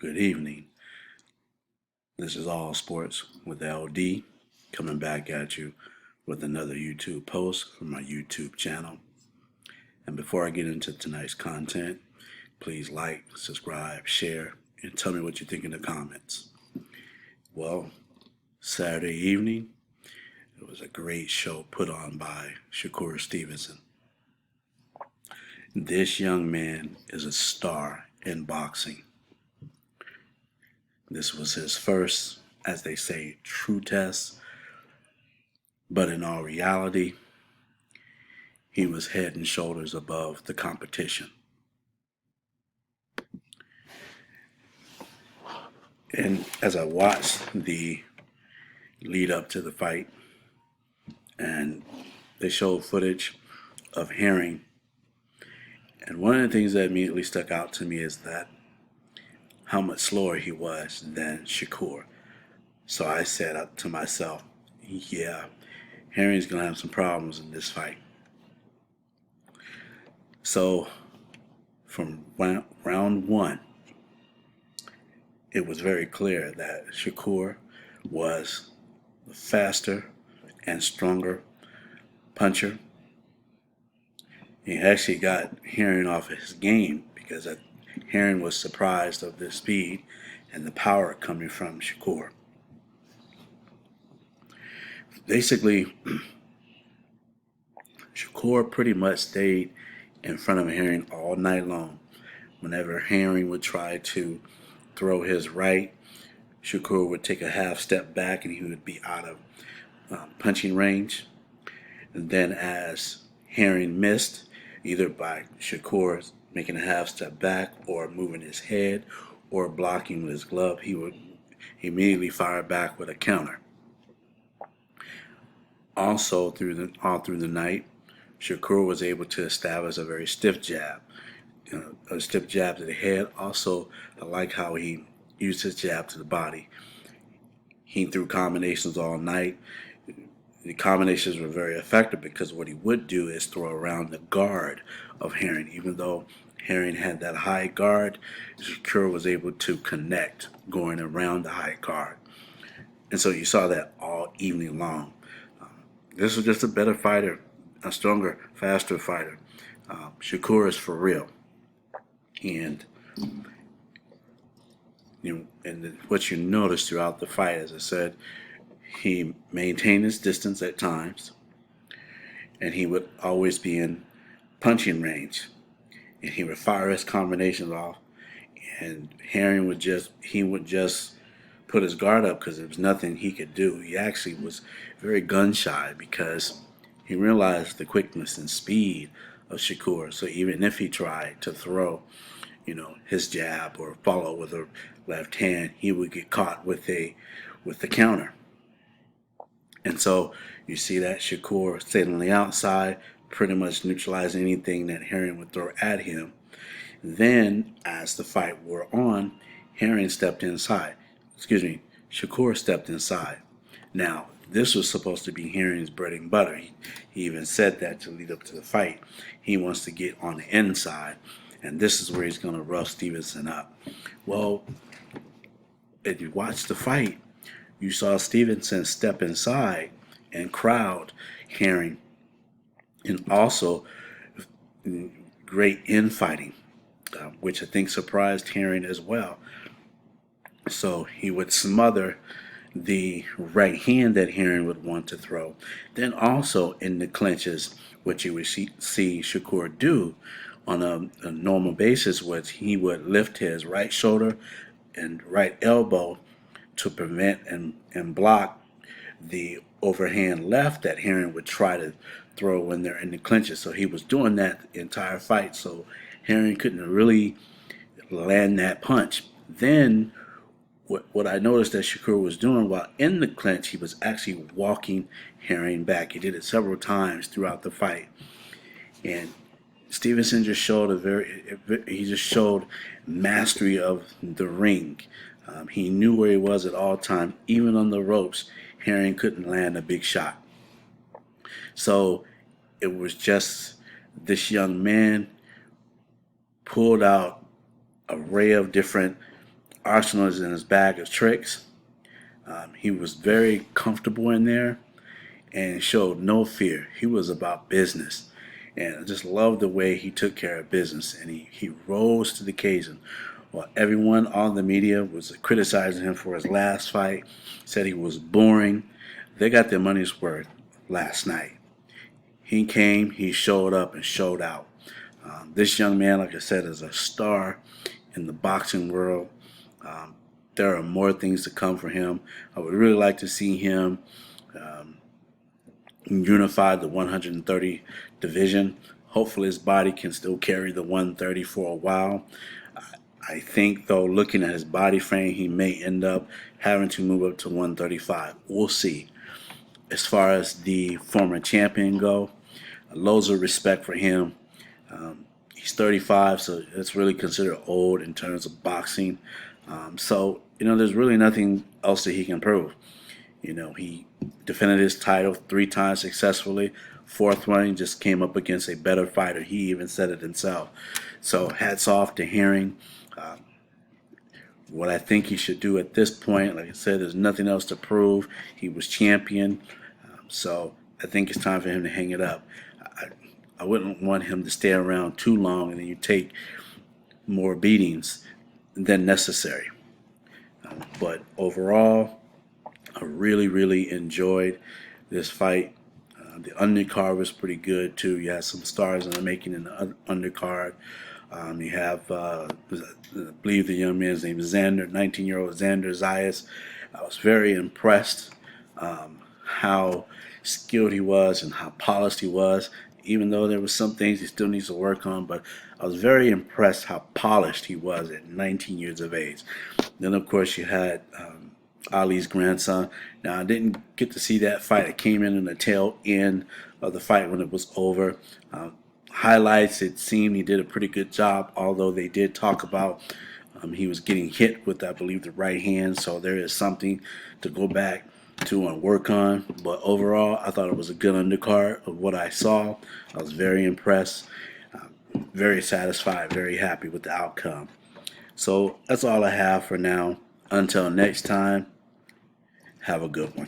Good evening. This is All Sports with LD coming back at you with another YouTube post from my YouTube channel. And before I get into tonight's content, please like, subscribe, share, and tell me what you think in the comments. Well, Saturday evening, it was a great show put on by Shakur Stevenson. This young man is a star in boxing. This was his first, as they say, true test, but in all reality, he was head and shoulders above the competition. And as I watched the lead up to the fight, and they showed footage of Herring, and one of the things that immediately stuck out to me is that how much slower he was than Shakur. So I said up to myself, yeah, Herring's going to have some problems in this fight. So from round one, it was very clear that Shakur was the faster and stronger puncher. He actually got Herring off his game because Herring was surprised of the speed and the power coming from Shakur. Basically, Shakur pretty much stayed in front of Herring all night long. Whenever Herring would try to throw his right, Shakur would take a half step back and he would be out of punching range. And then as Herring missed, either by Shakur making a half step back or moving his head or blocking with his glove, he would immediately fire back with a counter. Also, all through the night, Shakur was able to establish a very stiff jab, a stiff jab to the head. Also, I like how he used his jab to the body. He threw combinations all night. The combinations were very effective because what he would do is throw around the guard of Herring. Even though Herring had that high guard, Shakur was able to connect going around the high guard. And so you saw that all evening long. This was just a better fighter, a stronger, faster fighter. Shakur is for real. And what you notice throughout the fight, as I said, he maintained his distance at times, and he would always be in punching range, and he would fire his combinations off, and Herring would just put his guard up because there was nothing he could do. He actually was very gun shy because he realized the quickness and speed of Shakur. So even if he tried to throw, his jab or follow with a left hand, he would get caught with the counter. And so you see that Shakur stayed on the outside, pretty much neutralizing anything that Herring would throw at him. Then, as the fight wore on, Shakur stepped inside. Now, this was supposed to be Herring's bread and butter. He even said that to lead up to the fight. He wants to get on the inside, and this is where he's going to rough Stevenson up. Well, if you watch the fight, you saw Stevenson step inside and crowd Herring, and also great infighting, which I think surprised Herring as well. So he would smother the right hand that Herring would want to throw. Then also in the clinches, what you would see Shakur do on a normal basis was he would lift his right shoulder and right elbow to prevent and block the overhand left that Herring would try to throw when they're in the clinches. So he was doing that the entire fight, so Herring couldn't really land that punch. Then what I noticed that Shakur was doing while in the clinch, he was actually walking Herring back. He did it several times throughout the fight. And Stevenson just showed mastery of the ring. He knew where he was at all times. Even on the ropes, Herring couldn't land a big shot. So it was just this young man pulled out an array of different arsenal is in his bag of tricks. He was very comfortable in there and showed no fear. He was about business. And I just love the way he took care of business, and he rose to the occasion. While everyone on the media was criticizing him for his last fight, said he was boring, they got their money's worth last night. He came, he showed up, and showed out. This young man, like I said, is a star in the boxing world. Um, there are more things to come for him. I would really like to see him unify the 130 division. Hopefully his body can still carry the 130 for a while. I think, though, looking at his body frame, he may end up having to move up to 135. We'll see. As far as the former champion go, loads of respect for him. He's 35, so it's really considered old in terms of boxing. So, there's really nothing else that he can prove. He defended his title 3 times successfully. Fourth one, he just came up against a better fighter. He even said it himself. So hats off to Herring. What I think he should do at this point, like I said, there's nothing else to prove. He was champion. So I think it's time for him to hang it up. I wouldn't want him to stay around too long and then you take more beatings than necessary. But overall, I really, really enjoyed this fight. The undercard was pretty good too. You had some stars in the making in the undercard. You have, I believe the young man's name is Xander, 19-year-old Xander Zayas. I was very impressed how skilled he was and how polished he was, even though there were some things he still needs to work on. But I was very impressed how polished he was at 19 years of age. Then, of course, you had Ali's grandson. Now, I didn't get to see that fight. I came in the tail end of the fight when it was over. Highlights, it seemed he did a pretty good job, although they did talk about he was getting hit with, I believe, the right hand. So there is something to go back to and work on. But overall, I thought it was a good undercard of what I saw. I was very impressed, very satisfied, very happy with the outcome. So that's all I have for now. Until next time, have a good one.